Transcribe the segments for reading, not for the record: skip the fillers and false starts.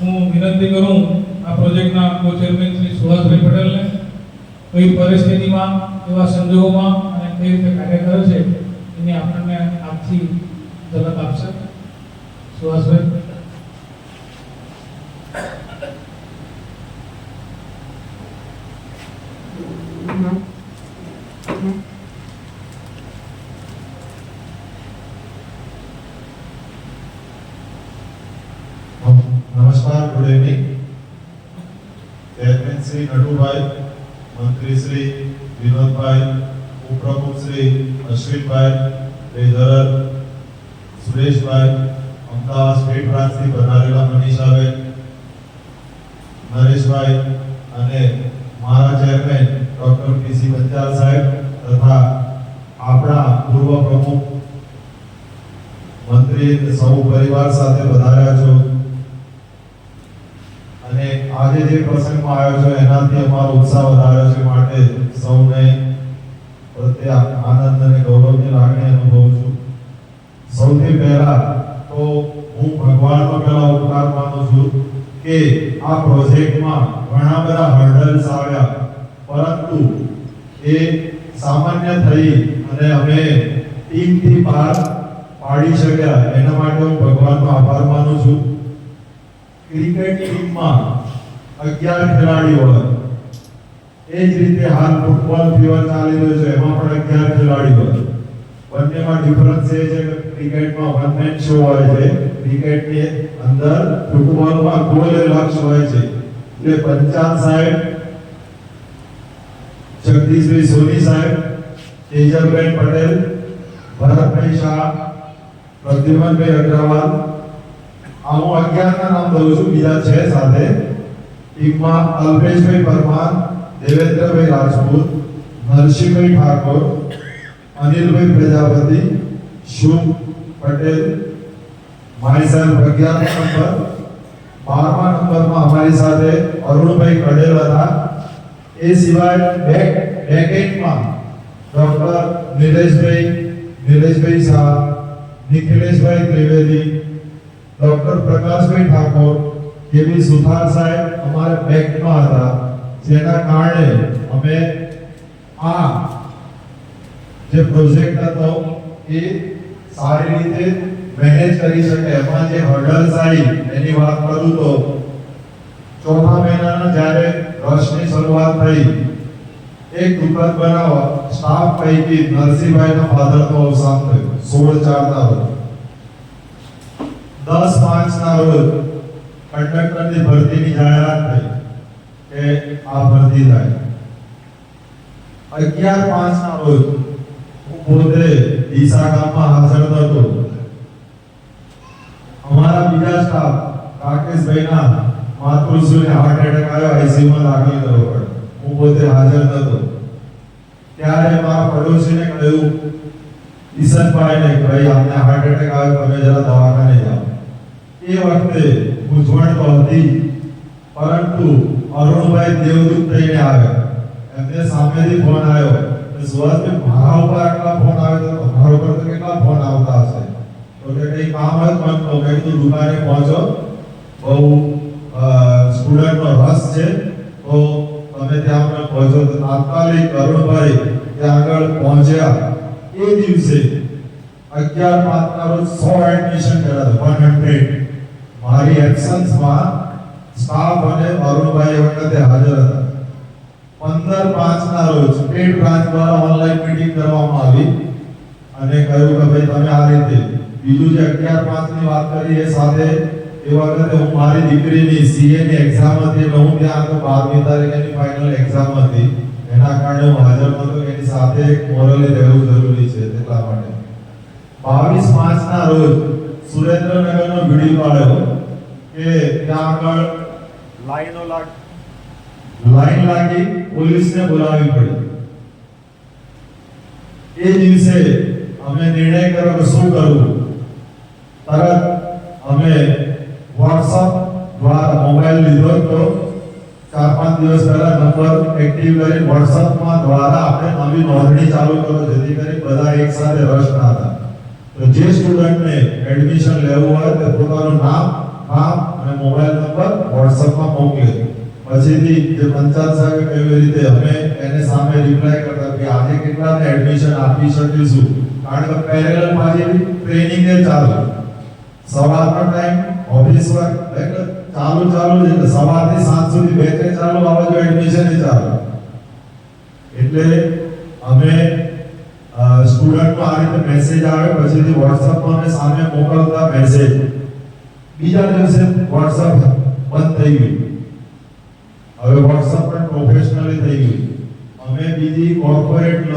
હું વિનંતી કરું આ પ્રોજેક્ટના કો ચેરમેન શ્રી સુભાષભાઈ પટેલને કઈ પરિસ્થિતિમાં એવા સંજોગોમાં અને કઈ રીતે કાર્ય કરે છે એની આપણને આપથી ઝલક આપશે. સુભાષભાઈ. नमस्कार, good evening. Chairman Shri Natubhai, मंत्री श्री विनोद भाई, उपप्रमुख श्री अश्विन भाई, ट्रेजरर सुरेश भाई, अमदावाद स्टेट ब्रांच थी बनारेला मनीषा भाई, नरेश भाई અને મારા ચેરમેન ડોક્ટર પીસી પંચાલ સાહેબ તથા આપણા પૂર્વ પ્રમુખ મંત્રી સૌ પરિવાર સાથે વધાર્યા છો અને આજે જે પ્રસંગમાં આવ્યો છો એનાથી અમારો ઉત્સાહ વધાર્યો છે માટે સૌને પ્રત્યે આનંદ અને ગૌરવની લાગણી અનુભવું છું. સૌથી પહેલા તો હું ભગવાનનો પહેલા ઉપકાર માનું છું કે આ પ્રોજેક્ટમાં ઘણા બધા હર્ડલ્સ આવ્યા પરંતુ એ સામાન્ય થઈ અને અમે ટીમથી પાર પાડી શક્યા એના માટે હું ભગવાનનો આભાર માનું છું. ક્રિકેટ ટીમમાં 11 ખેલાડીઓ હોય એ જ રીતે હાલ ફૂટબોલ ફીવર ચાલી રહ્યો છે એમાં પણ 11 ખેલાડીઓ હોય. બંનેમાં ડિફરન્સ એ છે કે ક્રિકેટમાં વન મેન શો હોય છે, ક્રિકેટની અંદર ફૂટબોલમાં ગોલ એ લક્ષ્ય હોય છે. એટલે પંચાલ સાહેબ, જગદીશભાઈ સોની સાહેબ, તેજલબેન પટેલ, ભરતભાઈ શાહ, પ્રદ્યુમનભાઈ અગ્રવાલ, આ હું 11 ના નામ દઉં છું, બીજા 6 સાથે. ટીમમાં અલ્પેશભાઈ પરમાર, દેવેન્દ્રભાઈ રાજપૂત, નરસિંહભાઈ ઠાકોર, અનિલભાઈ પ્રજાપતિ, શુભ પટેલ, મારી સાહેબ 11 નંબર. 12મા નંબરમાં અમારી સાથે અરુણભાઈ કડેલ હતા. એ સિવાય બેકએન્ડમાં ડોક્ટર નિલેશભાઈ શાહ, નિખિલેશભાઈ ત્રિવેદી, ડોક્ટર પ્રકાશભાઈ ઠાકોર, કેવી સુથાર સાહેબ અમારે બેકમાં હતા, જેના કારણે અમે આ જે પ્રોજેક્ટ હતો એ સારી રીતે મેનેજ કરી શકે. એમાં જે હર્ડલ્સ આવી એની વાત કરું તો ચોથા મહિનાના જ્યારે રશની શરૂઆત થઈ, એક દુકાન બનાવવા સ્ટાફ પૈકી નરસિંહભાઈના ફાધરનું અવસાન થયું 16/4 રોજ. 10/5 રોજ કંડક્ટરની ભરતીની જાહેરાત થઈ કે આ ભરતી થાય. 11/5 રોજ હું પોતે ડીસા ગામમાં હાજર હતો. અમારા બીજા સ્ટાફ રાકેશભાઈના માતૃશ્રીને હાર્ટ એટેક આવ્યો, આઈસીયુમાં દાખલ કરવો પડ્યો. હું પોતે હાજર નહોતો. ત્યારે મારા પડોશીને કહ્યું ઈશનભાઈને, ભાઈ આમને હાર્ટ એટેક આવ્યો, તમે જરા દવાખાને જાઓ. એ વખતે મૂંઝવણ તો હતી પરંતુ અરુણભાઈ દેવદૂત થઈને આવ્યા. એમને સામેથી ફોન આવ્યો કે સુભાષભાઈ મારા ઉપર આટલા ફોન આવે તો તમારા ઉપર તો કેટલા ફોન આવતા હશે. તો કે કઈ કામ હતું પણ તો મેં કીધું દુકાને પહોંચો, બહુ સ્ટુડન્ટનો રસ છે તો તમે ત્યાં પણ પહોંચો. તો તાત્કાલિક અરુણભાઈ ત્યાં આગળ પહોંચ્યા. એ દિવસે 11/5 રોજ 100 એડમિશન કર્યા હતા, 100. મારી એબ્સન્સમાં સ્ટાફ અને અરુણભાઈ એ વખતે હાજર હતા. 15/5 રોજ સ્ટેટ બ્રાન્ચ દ્વારા ઓનલાઈન મીટિંગ કરવામાં આવી અને કહ્યું કે ભાઈ તમે આ રીતે. બીજું જે 11/5 ની વાત કરી એ સાથે એ વખતે હું મારી દીકરીની સીએ ની એક્ઝામ હતી એટલે હું ત્યાં તો 12મી તારીખની ફાઇનલ એક્ઝામ હતી. એના કારણે હું હાજર નહોતો. એની સાથે મોરલી રહેવું જરૂરી છે એટલા માટે. 22/5 રોજ સુરેન્દ્રનગરનો વિડીયો કાઢ્યો કે ત્યાં આગળ લાઈન લાગી, પોલીસને બોલાવવી પડી. એ દિવસે અમે નિર્ણય કર્યો કે શું કરવું. તરત અમે WhatsApp દ્વારા મોબાઈલ લીધો તો 4-5 દિવસ પહેલા નંબર એક્ટિવ કરી WhatsAppમાં દ્વારા આપણે નવી નોંધણી ચાલુ કરો જેથી કરી બધા એક સાથે રસ ના થાય. તો જે સ્ટુડન્ટને એડમિશન લેવું હોય તે પોતાનું નામ નામ અને મોબાઈલ નંબર વોટ્સઅપમાં મોકલે. પછીથી જે પંચાયત સાહેબે કેવી રીતે અમે એને સામે રિપ્લાય કરતા કે આજે કેટલાને એડમિશન આપી શકીશું, કારણ કે પેરેલલ મારી ટ્રેનિંગ એ ચાલુ, સવારનો ટાઈમ ઓફિસ વર્ક એટલે ચાલુ જ એટલે સવારથી સાંજ સુધી બેચે ચાલુ, આ બાજુ એડમિશન એ ચાલુ. એટલે અમે સ્ટુડન્ટનો આ રીતે મેસેજ આવે પછીથી વોટ્સઅપમાં અમે સામે મોકલતા મેસેજ, બીજા દિવસે વોટ્સઅપ બંધ થઈ ગયું. હવે વોટ્સઅપ પણ પ્રોફેશનલી થઈ ગયું. અમે બીજી કોર્પોરેટ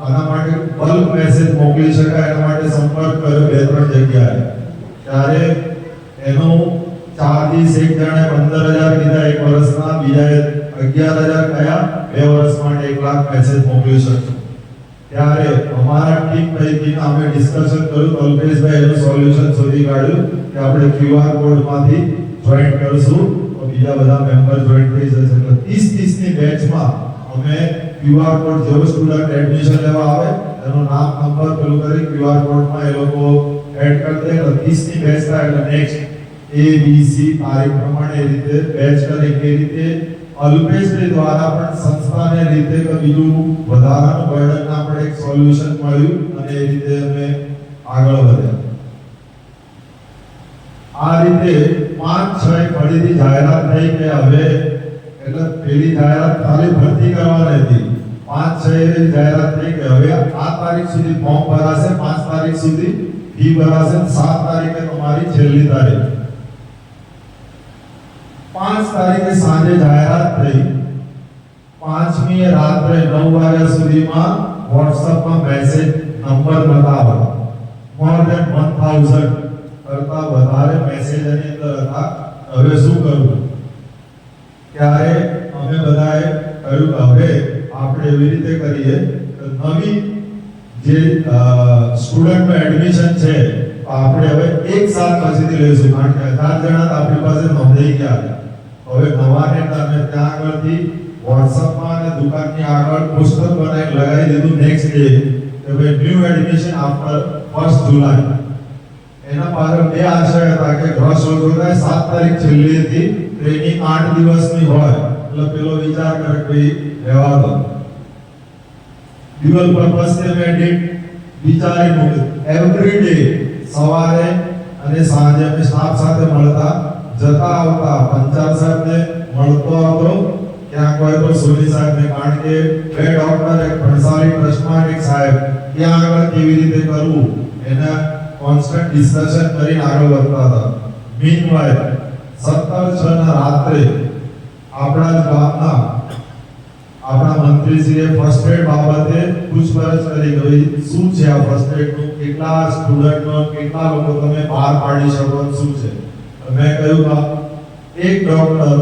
આના માટે બલ્ક મેસેજ મોકલી શકાય એના માટે સંપર્ક કર્યો 2-3 જગ્યાએ. ત્યારે એનું ચાર્જીસ એક જણે 15,000 કીધા એક વર્ષના, બીજાએ 11,000 કયા 2 વર્ષ માટે 1 લાખ મેસેજ મોકલી શકશું. ત્યારે અમારા ટીમ પૈકી અમે ડિસ્કશન કર્યું, કલ્પેશભાઈ એનું સોલ્યુશન શોધી કાઢ્યું કે આપણે QR કોડમાંથી જોઈન્ટ કરશું તો બીજા બધા મેમ્બર જોઈન્ટ થઈ જશે. એટલે 30-30 ની બેચમાં અમે QR કોડ જેવો સ્ટુડન્ટ એડમિશન લેવા આવે એનું નામ નંબર પેલું કરી QR કોડમાં એ લોકો એડ કરી દે. એટલે 30 ની બેચ થાય એટલે નેક્સ્ટ A B C તારીખ પ્રમાણે એ રીતે બેચ કરે. એ રીતે અલ્પેશભાઈ દ્વારા પણ સંસ્થાને રીતે કે બીજું વધારાનું બર્ડન ના પડે એક સોલ્યુશન મળ્યું અને એ રીતે અમે આગળ વધ્યા. આ રીતે 5-6 ફરીથી જાહેરાત થઈ કે હવે એટલે પેલી જાહેરાત ખાલી ભરતી કરવાની હતી, 5-6 જાહેરાત થઈ કે હવે આ તારીખ સુધી ફોર્મ ભરાશે, 5 તારીખ સુધી ફી ભરાશે, 7 તારીખે તમારી છેલ્લી તારીખ. 5 તારીખે સાંજે જાહેરાત થઈ, 5મી રાત્રે 9 વાગ્યા સુધીમાં વોટ્સઅપમાં મેસેજ નંબર બતાવો મોર ધેન 1000 કરતા વધારે મેસેજ એની અંદર હતા. હવે શું કરવું? ત્યારે અમે બધાએ કહ્યું કે હવે આપણે એવી રીતે કરીએ કે નવી જે સ્ટુડન્ટનું એડમિશન છે આપણે હવે 1 સાલ પછીથી લઈશું, કારણ કે 1000 જણા આપણી પાસે નોંધાઈ ગયા. હવે નવાને તમે ત્યાં આગળથી વોટ્સઅપમાં અને દુકાનની આગળ પોસ્ટર બનાવી લગાવી દીધું નેક્સ્ટ ડે કે ભાઈ ન્યૂ એડમિશન આફ્ટર 1 જુલાઈ. એના પાછળ 2 આશય હતા કે ગ્રોસ ઓછો થાય, 7 તારીખ છેલ્લી હતી, ટ્રેનિંગ 8 દિવસની હોય એટલે પેલો વિચાર કરે કે રહેવા દો. ડ્યુઅલ પર્પસ તે મેં વિચારી મૂક્યું. એવરી ડે સવારે અને સાંજે અમે સ્ટાફ સાથે મળતા, જતા આવતા પંચાયત સાહેબને મળતો હતો, ક્યાંક હોય તો સોની સાહેબને, કારણ કે 2 ડોક્ટર એક ભણસાલી ટ્રસ્ટમાં એક સાહેબ ત્યાં આગળ કેવી રીતે કરવું એના કોન્સ્ટન્ટ ડિસ્કશન કરીને આગળ વધતા હતા. મીનવાઇલ 17/6 ના રાત્રે આપણા જ ગામના આપણા મંત્રીશ્રીએ ફર્સ્ટ એડ બાબતે પૂછપરછ કરી કે શું છે આ ફર્સ્ટ એડનું, કેટલા સ્ટુડન્ટનો, કેટલા લોકો તમે બહાર પાડી શકો, શું છે. મેં કહ્યું કે એક ડોક્ટર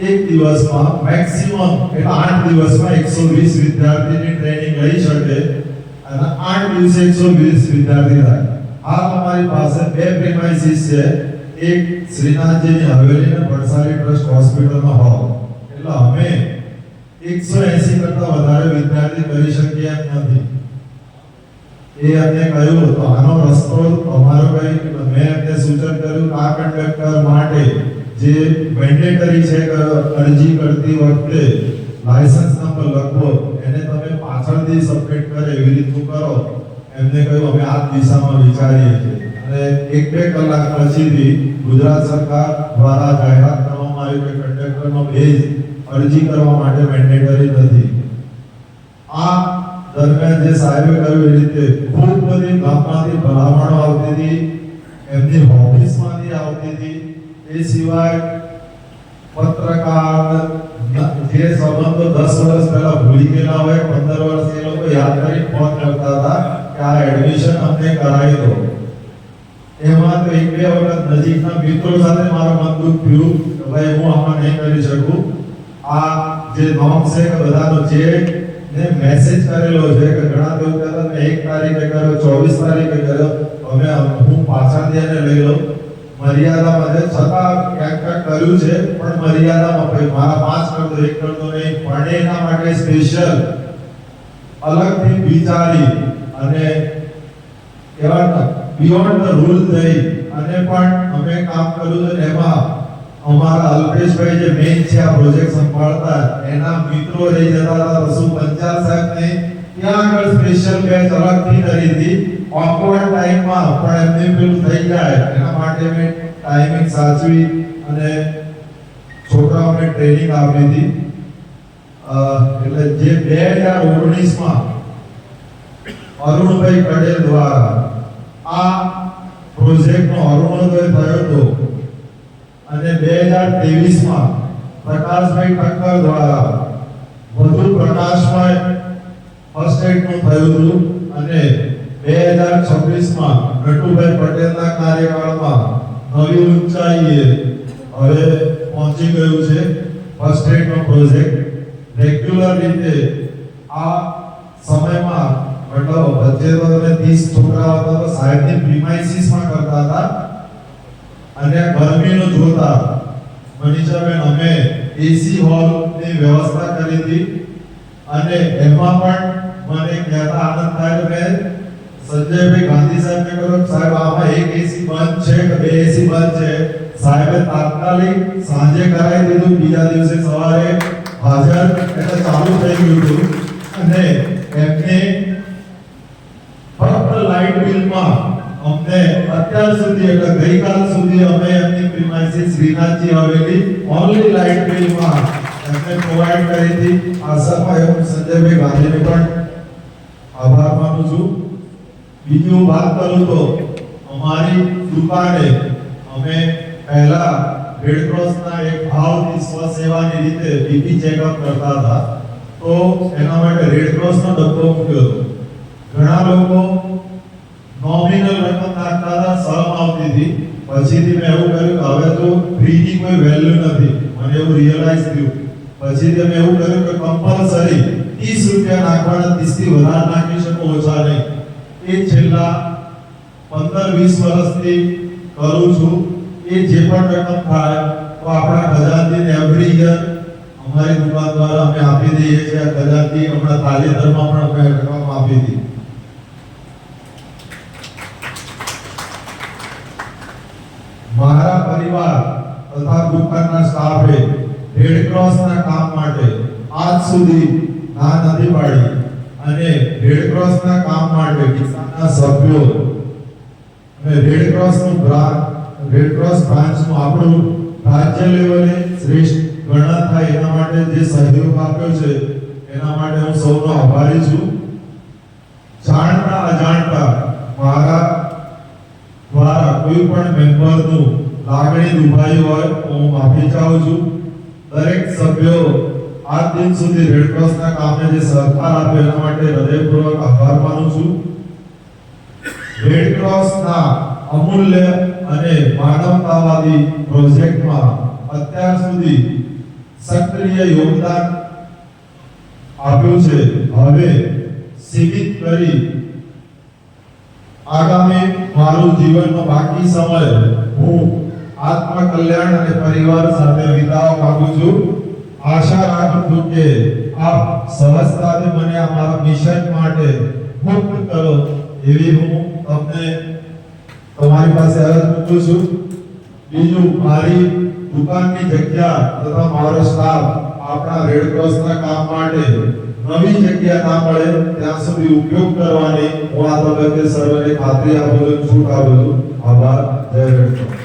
એક દિવસમાં મેક્સિમમ એટલે 8 દિવસમાં 120 વિદ્યાર્થીની ટ્રેનિંગ લઈ શકે અને 8 દિવસે 120 વિદ્યાર્થી થાય. હાલ અમારી પાસે 2 પ્રેમાઇસીસ છે, એક શ્રીનાથજીની હવેલી અને ભણસાલી ટ્રસ્ટ હોસ્પિટલમાં હોલ. એટલે અમે 180 કરતા વધારે વિદ્યાર્થી કરી શકીએ એમ નથી. એ અમને કહ્યું તો આનો રસ્તો તમારો કઈ, મેં એમને સૂચન કર્યું આ કંડક્ટર માટે જે મેન્ડેટરી છે કે અરજી કરતી વખતે લાયસન્સ નંબર લખવો એને તમે પાછળથી સબમિટ કરે એવી રીતનું કરો. એમને કહ્યું અમે આ દિશામાં વિચારીએ છીએ. અને 1-2 કલાક પછીથી ગુજરાત સરકાર દ્વારા જાહેરાત કરવામાં આવી કે કંડક્ટરનો બેઝ અરજી કરવા માટે મેન્ડેટરી નથી. આ દરમિયાન જે સાહેબે કહ્યું એ રીતે ખૂબ બધી ગામમાંથી ભલામણો આવતી હતી, એમની ઓફિસમાંથી આવતી હતી. એ સિવાય પત્રકાર જે સંબંધો 10 વર્ષ પહેલા ભૂલી ગયેલા હોય 15 વર્ષ એ લોકો યાદ કરી ફોન કરતા હતા કે આ એડમિશન અમને કરાવી દો. એમાં તો 1-2 વખત નજીકના મિત્રો સાથે મારો મન દુઃખ થયું કે ભાઈ હું આમાં નહીં કરી શકું. આ જે નોમ છે કે બધાનો જે ને મેસેજ કરેલો છે કે ઘણા લોકો કહેતા મેં 1 તારીખે કર્યો, 24 તારીખે કર્યો, હવે હું પાછળથી એને લઈ લઉં. મર્યાદામાં છે છતાં ક્યાંક કર્યું છે પણ મર્યાદામાં, ભાઈ મારા 5 કરતો 1 કરતો નહીં, પણ એના માટે સ્પેશિયલ અલગથી વિચારી અને એવા બિયોન્ડ ધ રૂલ થઈ અને પણ અમે કામ કર્યું છે એમાં અમારા અલ્પેશભાઈ જે મેઇન છે આ પ્રોજેક્ટ સંભાળતા એના મિત્રો રહી જતા હતા રસુ પંચાલ સાહેબને ત્યાં આગળ સ્પેશિયલ બેચ અલગથી કરી હતી ઓકવર્ડ ટાઈમમાં પણ એમને પેલું થઈ જાય એના માટે મેં ટાઈમિંગ સાચવી અને છોકરાઓને ટ્રેનિંગ આપી હતી એટલે જે 2019 માં અરુણભાઈ કડેલ દ્વારા આ પ્રોજેક્ટનો અરુણોદય થયો હતો અને 2023 માં પ્રકાશભાઈ ઠક્કર દ્વારા વધુ પ્રકાશમય ફર્સ્ટ એડ નું થયું હતું અને 2026 માં નટુભાઈ પટેલના કાર્યકાળમાં નવી ઊંચાઈએ હવે પહોંચી ગયું છે ફર્સ્ટ એડ નો પ્રોજેક્ટ રેગ્યુલર રીતે આ સમયમાં મતલબ વચ્ચે તો તમે 30 છોકરાઓ હતા તો સાહેબની પ્રીમાઇસીસમાં કરતા હતા અને ગરમીનું જોતા મનીષાબેન અમે એસી હોલની વ્યવસ્થા કરી હતી અને એમાં પણ મને કહેતા આનંદ થાય મેં સંજયભાઈ ગાંધી સાહેબને કહ્યું સાહેબ આમાં એક એસી બંધ છે કે બે એસી બંધ છે સાહેબે તાત્કાલિક સાંજે કરાવી દીધું બીજા દિવસે સવારે હાજર એટલે ચાલુ થઈ ગયું હતું અને એમને ફક્ત લાઇટ બિલમાં અમને અત્યાર સુધી એટલે ગઈકાલ સુધી અમે એમની પ્રીમાઇસીસ શ્રીનાથજી હવેલી ઓનલી લાઇટ બિલમાં એમને પ્રોવાઈડ કરી હતી આશામાં હું સંજયભાઈ ગાંધીને પણ આભાર માનું છું બીજું વાત કરું તો અમારી દુકાને અમે પહેલા રેડ ક્રોસના એક ભાવથી સ્વસેવાની રીતે બીપી ચેકઅપ કરતા હતા તો એના માટે રેડ ક્રોસનો ડબ્બો મૂક્યો હતો ઘણા લોકો નોમિનલ રકમ નાખતા હતા સમ આવતી હતી પછીથી મેં એવું કર્યું કે હવે તો ફ્રીની કોઈ વેલ્યુ નથી મને એવું રિયલાઇઝ થયું પછીથી મેં એવું કર્યું કે કમ્પલસરી 30 રૂપિયા નાખવાના 30 થી વધારે નાખી શકો ઓછા નહીં એ છેલ્લા 15-20 વર્ષથી કરું છું એ જે પણ રકમ થાય તો આપણા ખજાનચીને એવરી યર અમારી દુકાન દ્વારા અમે આપી દઈએ છીએ આ ખજાનચી હમણાં તાજેતરમાં પણ અમે રકમ આપી હતી મારા પરિવાર તથા દુકાનના સ્ટાફે રેડ ક્રોસના કામ માટે આજ સુધી ના નથી પાડી અને રેડ ક્રોસના કામ માટે કિસાનના સભ્યો અને રેડ ક્રોસનું બ્રાન્ચનું આપણું રાજ્ય લેવલે શ્રેષ્ઠ ગણના થાય એના માટે જે સહયોગ આપ્યો છે એના માટે હું સૌનો આભારી છું જાણતા અજાણતા મારા દ્વારા કોઈ પણ મેમ્બરનું લાગણી દુભાઈ હોય તો હું માફી ચાહું છું દરેક સભ્યો આજ દિન સુધી રેડ ક્રોસના કામને જે સહકાર આપ્યો એના માટે હૃદયપૂર્વક આભાર માનું છું રેડ ક્રોસના અમૂલ્ય અને માનવતાવાદી પ્રોજેક્ટમાં અત્યાર સુધી સક્રિય યોગદાન આપ્યું છે હવે સીમિત કરી આગામી મારું જીવનનો બાકી સમય હું આત્મકલ્યાણ અને પરિવાર સાથે વિતાવવા માંગુ છું આશા રાખું છું કે આપ સહજતાથી મને આ મારા મિશન માટે મુક્ત કરો એવી હું તમને તમારી પાસે અરજ મૂકું છું બીજું મારી દુકાનની જગ્યા તથા મારો સ્ટાફ આપણા રેડ ક્રોસના કામ માટે નવી જગ્યા ના મળે ત્યાં સુધી ઉપયોગ કરવાની હું આ તબક્કે સર્વને ખાતરી આપું છું છૂટ આપું છું આભાર જય રેડ ક્રોસ